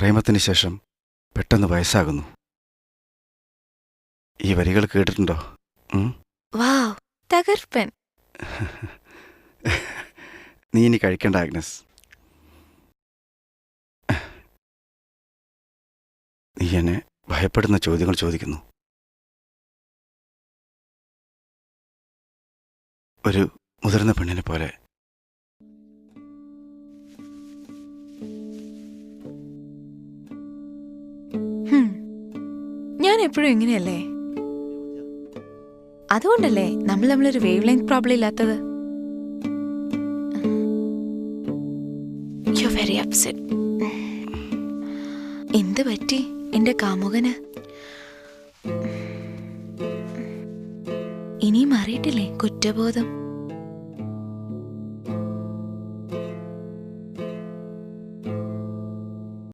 പ്രേമത്തിന് ശേഷം പെട്ടെന്ന് വയസ്സാകുന്നു. ഈ വരികൾ കേട്ടിട്ടുണ്ടോ? വാവ്, തകർപ്പൻ. നീ ഇനി കഴിക്കണ്ട ആഗ്നസ്. നീ എന്നെ ഭയപ്പെടുന്ന ചോദ്യങ്ങൾ ചോദിക്കുന്നു. ഒരു മുതിർന്ന പെണ്ണിനെ പോലെ. ഞാൻ എപ്പോഴും ഇങ്ങനെയല്ലേ? അതുകൊണ്ടല്ലേ നമ്മളൊരു വേവ് ലെങ്ത് പ്രോബ്ലം ഇല്ലാത്തത്. You very upset. എന്ത് പറ്റി എന്റെ കാമുകന്? ഇനിയും അറിയിട്ടില്ലേ കുറ്റബോധം?